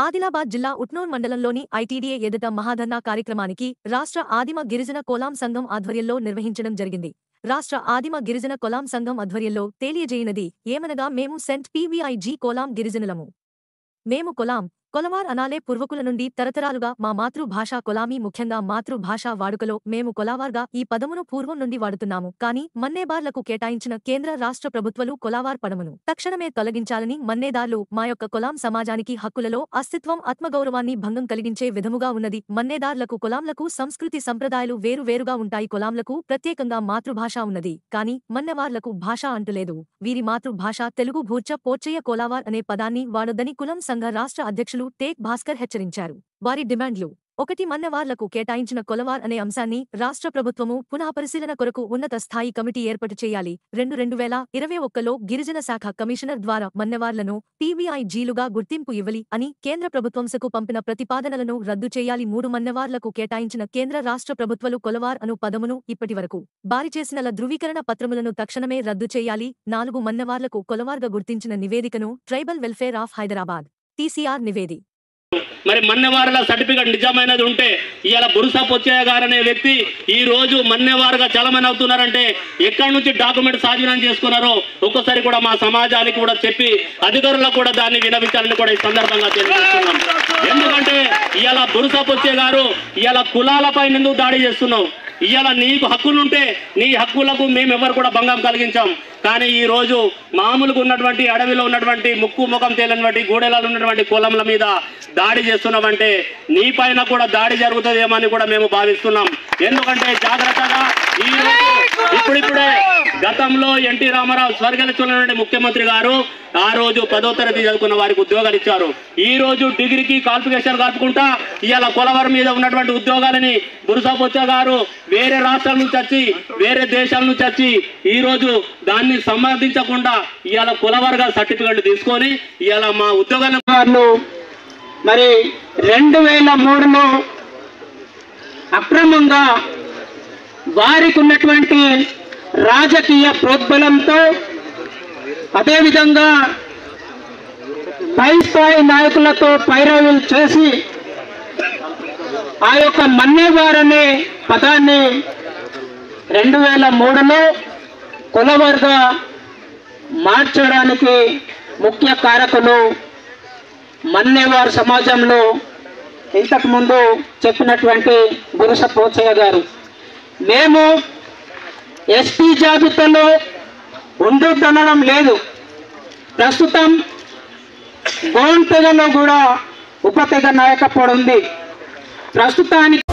ఆదిలాబాద్ జిల్లా ఉట్నూర్ మండలంలోని ఐటీడీఏ ఎదుట మహాధర్నా కార్యక్రమానికి రాష్ట్ర ఆదిమ గిరిజన కోలాం సంఘం ఆధ్వర్యంలో నిర్వహించడం జరిగింది. రాష్ట్ర ఆదిమ గిరిజన కోలాం సంఘం ఆధ్వర్యంలో తెలియజేయనది ఏమనగా మేము సెంట్ పీవీఐజీ కోలాం గిరిజనులము. మేము కొలవార్ అనాలే పూర్వకుల నుండి తరతరాలుగా మా మాతృభాష కొలామీ ముఖ్యంగా మాతృభాష వాడుకలో మేము కొలావార్గా ఈ పదమును పూర్వం నుండి వాడుతున్నాము. కానీ మన్నేబార్లకు కేటాయించిన కేంద్ర రాష్ట్ర ప్రభుత్వాలు కొలావార్ పదమును తక్షణమే తొలగించాలని మన్నేదార్లు మా యొక్క కొలాం సమాజానికి హక్కులలో అస్తిత్వం ఆత్మగౌరవాన్ని భంగం కలిగించే విధముగా ఉన్నది. మన్నేదార్లకు కొలాంలకు సంస్కృతి సంప్రదాయాలు వేరువేరుగా ఉంటాయి. కొలాంలకు ప్రత్యేకంగా మాతృభాష ఉన్నది. కానీ మన్నెవార్లకు భాష అంటులేదు. వీరి మాతృభాష తెలుగు. భూర్చ పోర్చయ్య కోలావార్ అనే పదాన్ని వాడొద్దని కులం సంఘ రాష్ట్ర అధ్యక్షులు టేక్ భాస్కర్ హెచ్చరించారు. వారి డిమాండ్లు: 1. మన్నెవార్లకు కేటాయించిన కొలవార్ అనే అంశాన్ని రాష్ట్ర ప్రభుత్వము పునఃపరిశీలన కొరకు ఉన్నత స్థాయి కమిటీ ఏర్పాటు చేయాలి. 2021లో గిరిజన శాఖ కమిషనర్ ద్వారా మన్నెవార్లను పీవీఐజీలుగా గుర్తింపు ఇవ్వాలి అని కేంద్ర ప్రభుత్వంసకు పంపిన ప్రతిపాదనలను రద్దు చేయాలి. 3. మన్నెవార్లకు కేటాయించిన కేంద్ర రాష్ట్ర ప్రభుత్వాలు కొలవార్ అను పదమును ఇప్పటివరకు బారి చేసిన ధృవీకరణ పత్రములను తక్షణమే రద్దు చేయాలి. 4. మన్నెవార్లకు కొలవార్గా గుర్తించిన నివేదికను tribal welfare of Hyderabad TCR నివేది. మరి మన్నెవారుల సర్టిఫికెట్ నిజమైనది ఉంటే ఇవాళ బురుసా పొచ్చయ్య గారు అనే వ్యక్తి ఈ రోజు మన్నెవారుగా చలమని అవుతున్నారంటే ఎక్కడి నుంచి డాక్యుమెంట్ సాధనం చేసుకున్నారో ఒక్కసారి కూడా మా సమాజానికి కూడా చెప్పి అధికారులకు కూడా దాన్ని వినవించాలని కూడా ఈ సందర్భంగా తెలియజేస్తున్నాం. ఎందుకంటే ఇవాళ బురుసా పొచ్చయ్య గారు ఇవాళ కులాలపై ఎందుకు దాడి చేస్తున్నావు? ఇవాళ నీకు హక్కులుంటే నీ హక్కులకు మేమెవరు కూడా భంగం కలిగించాం. కానీ ఈ రోజు మామూలుగా ఉన్నటువంటి అడవిలో ఉన్నటువంటి ముక్కు ముఖం తేలినటువంటి గూడెలలో ఉన్నటువంటి కులంల మీద దాడి చేస్తున్నామంటే నీ పైన కూడా దాడి జరుగుతుందేమో అని కూడా మేము భావిస్తున్నాం. ఎందుకంటే జాగ్రత్తగా ఈ రోజు ఇప్పుడిప్పుడే గతంలో ఎన్టీ రామారావు స్వర్గీయ ముఖ్యమంత్రి గారు ఆ రోజు 10వ తరగతి చదువుకున్న వారికి ఉద్యోగాలు ఇచ్చారు. ఈ రోజు డిగ్రీకి క్వాలిఫికేషన్ కలుపుకుంటా ఇవాళ కొలవర్ మీద ఉన్నటువంటి ఉద్యోగాలని బురుసా పొచ్చయ్య గారు వేరే రాష్ట్రాల నుంచి వచ్చి వేరే దేశాల నుంచి వచ్చి ఈ రోజు దాన్ని సంబంధించకుండా ఇవాళ కొలవర్గా సర్టిఫికెట్ తీసుకొని ఇవాళ మా ఉద్యోగాలను మరి 2003లో అక్రమంగా వారికి ఉన్నటువంటి రాజకీయ ప్రోద్బలంతో అదేవిధంగా పై స్థాయి నాయకులతో పైరవీలు చేసి ఆ యొక్క మన్నేవార్ అనే పదాన్ని 2003లో కొలవర్గా మార్చడానికి ముఖ్య కారకులు మన్నేవార్ సమాజంలో ఇంతకుముందు చెప్పినటువంటి బురుసా పోచయ్య గారు. మేము ఎస్టీ జాబితాలో ఉండడం లేదు. ప్రస్తుతం గోండ్ తెగలో కూడా ఉప తెగ నాయకత్వం ఉంది. ప్రస్తుతానికి